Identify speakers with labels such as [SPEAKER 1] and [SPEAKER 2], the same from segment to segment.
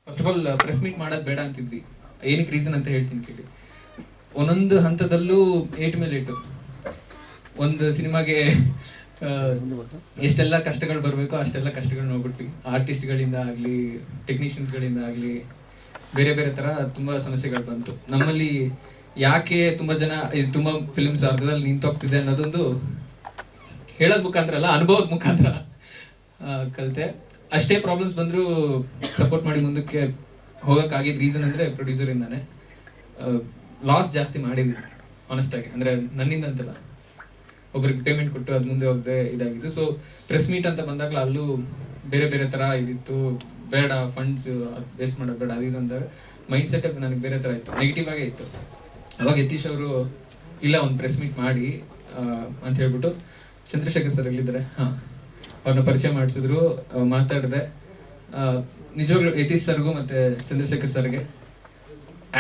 [SPEAKER 1] First of all press meet ಮಾಡೋದು ಬೇಡ ಅಂತಿದ್ವಿ. ಏನಕ್ಕೆ ರೀಸನ್ ಅಂತ ಹೇಳ್ತೀನಿ ಕೇಳಿ. ಒಂದೊಂದು ಹಂತದಲ್ಲೂ ಏಟ್ ಮೇಲೆ ಏಟು. ಒಂದು ಸಿನಿಮಾಗೆ ಎಷ್ಟೆಲ್ಲ ಕಷ್ಟಗಳು ಬರಬೇಕೋ ಅಷ್ಟೆಲ್ಲ ಕಷ್ಟಗಳು ನೋಡ್ಬಿಟ್ವಿ. ಆರ್ಟಿಸ್ಟ್ಗಳಿಂದ ಆಗಲಿ, ಟೆಕ್ನಿಷಿಯನ್ಸ್ಗಳಿಂದ ಆಗಲಿ, ಬೇರೆ ಬೇರೆ ಥರ ತುಂಬ ಸಮಸ್ಯೆಗಳು ಬಂತು. ನಮ್ಮಲ್ಲಿ ಯಾಕೆ ತುಂಬ ಫಿಲ್ಮ್ಸ್ ಅರ್ಧದಲ್ಲಿ ನಿಂತೋಗ್ತಿದೆ ಅನ್ನೋದೊಂದು ಹೇಳೋದ್ ಮುಖಾಂತರ ಅಲ್ಲ, ಅನುಭವದ ಮುಖಾಂತರ ಕಲಿತೆ. ಅಷ್ಟೇ ಪ್ರಾಬ್ಲಮ್ಸ್ ಬಂದರೂ ಸಪೋರ್ಟ್ ಮಾಡಿ ಮುಂದಕ್ಕೆ ಹೋಗೋಕ್ಕಾಗಿದ್ದ ರೀಸನ್ ಅಂದರೆ ಪ್ರೊಡ್ಯೂಸರಿಂದಾನೆ. ಲಾಸ್ ಜಾಸ್ತಿ ಮಾಡಿದ್ವಿ ಆನೆಸ್ಟಾಗಿ, ಅಂದರೆ ನನ್ನಿಂದ ಅಂತಲ್ಲ, ಒಬ್ರಿಗೆ ಪೇಮೆಂಟ್ ಕೊಟ್ಟು ಅದು ಮುಂದೆ ಹೋಗದೆ ಇದಾಗಿದ್ದು. ಸೊ ಪ್ರೆಸ್ ಮೀಟ್ ಅಂತ ಬಂದಾಗಲೂ ಅಲ್ಲೂ ಬೇರೆ ಬೇರೆ ಥರ ಇದಿತ್ತು. ಬೇಡ, ಫಂಡ್ಸ್ ವೇಸ್ಟ್ ಮಾಡೋದು ಬೇಡ, ಅದು ಅಂದಾಗ ಮೈಂಡ್ ಸೆಟಪ್ ನನಗೆ ಬೇರೆ ಥರ ಇತ್ತು, ನೆಗೆಟಿವ್ ಆಗೇ ಇತ್ತು. ಅವಾಗ ಯತೀಶ್ ಅವರು ಇಲ್ಲ ಒಂದು ಪ್ರೆಸ್ ಮೀಟ್ ಮಾಡಿ ಅಂತ ಹೇಳ್ಬಿಟ್ಟು ಚಂದ್ರಶೇಖರ್ ಸರ್ ಎಲ್ಲಿದ್ದಾರೆ, ಅವ್ರನ್ನ ಪರಿಚಯ ಮಾಡಿಸಿದ್ರು. ಮಾತಾಡಿದೆ. ನಿಜವಾಗ್ಲೂ ಯತೀಶ್ ಸರ್ಗೂ ಮತ್ತು ಚಂದ್ರಶೇಖರ್ ಸರ್ಗೆ,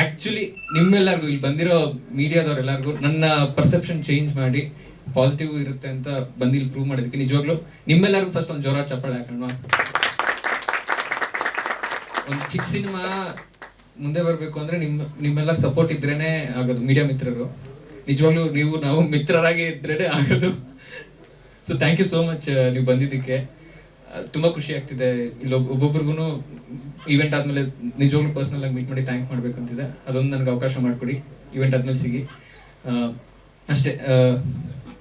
[SPEAKER 1] ಆ್ಯಕ್ಚುಲಿ ನಿಮ್ಮೆಲ್ಲರಿಗೂ, ಇಲ್ಲಿ ಬಂದಿರೋ ಮೀಡಿಯಾದವ್ರೆಲ್ಲರಿಗೂ ನನ್ನ ಪರ್ಸೆಪ್ಷನ್ ಚೇಂಜ್ ಮಾಡಿ ಪಾಸಿಟಿವ್ ಇರುತ್ತೆ ಅಂತ ಬಂದಿಲ್ಲಿ ಪ್ರೂವ್ ಮಾಡೋದಕ್ಕೆ ನಿಜವಾಗ್ಲೂ ನಿಮ್ಮೆಲ್ಲರಿಗೂ ಫಸ್ಟ್ ಒಂದು ಜೋರಾದ ಚಪ್ಪಾಳೆ ಹಾಕೋಣ. ಒಂದು ಚಿಕ್ಕ ಸಿನಿಮಾ ಮುಂದೆ ಬರಬೇಕು ಅಂದರೆ ನಿಮ್ಮೆಲ್ಲರ ಸಪೋರ್ಟ್ ಇದ್ರೇ ಆಗೋದು. ಮೀಡಿಯಾ ಮಿತ್ರರು ನಿಜವಾಗ್ಲೂ ನಾವು ಮಿತ್ರರಾಗಿ ಇದ್ರೇ ಆಗೋದು. So thank you so much ನೀವು ಬಂದಿದ್ದಕ್ಕೆ. ತುಂಬ ಖುಷಿ ಆಗ್ತಿದೆ. ಇಲ್ಲಿ ಒಬ್ಬೊಬ್ರಿಗೂ ಈವೆಂಟ್ ಆದಮೇಲೆ ನಿಜವಾಗ್ಲೂ ಪರ್ಸ್ನಲ್ ಆಗಿ ಮೀಟ್ ಮಾಡಿ ಥ್ಯಾಂಕ್ ಮಾಡಬೇಕಂತಿದೆ. ಅದೊಂದು ನನಗೆ ಅವಕಾಶ ಮಾಡಿಕೊಡಿ, ಈವೆಂಟ್ ಆದಮೇಲೆ ಸಿಗಿ ಅಷ್ಟೇ.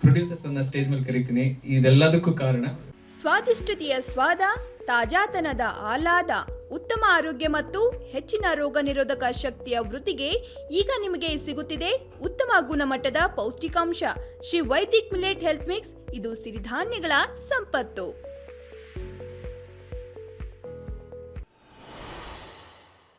[SPEAKER 1] ಪ್ರೊಡ್ಯೂಸರ್ಸನ್ನು ಸ್ಟೇಜ್ ಮೇಲೆ ಕರಿತೀನಿ. ಇದೆಲ್ಲದಕ್ಕೂ ಕಾರಣ
[SPEAKER 2] ಸ್ವಾದಿಷ್ಟತೆಯ ಸ್ವಾದ, ತಾಜಾತನದ ಆಹ್ಲಾದ, ಉತ್ತಮ ಆರೋಗ್ಯ ಮತ್ತು ಹೆಚ್ಚಿನ ರೋಗ ನಿರೋಧಕ ಶಕ್ತಿಯ ವೃದ್ಧಿಗೆ ಈಗ ನಿಮಗೆ ಸಿಗುತ್ತಿದೆ ಉತ್ತಮ ಗುಣಮಟ್ಟದ ಪೌಷ್ಟಿಕಾಂಶ Shri Vaidik millet health mix. ಇದು ಸಿರಿಧಾನ್ಯಗಳ ಸಂಪತ್ತು.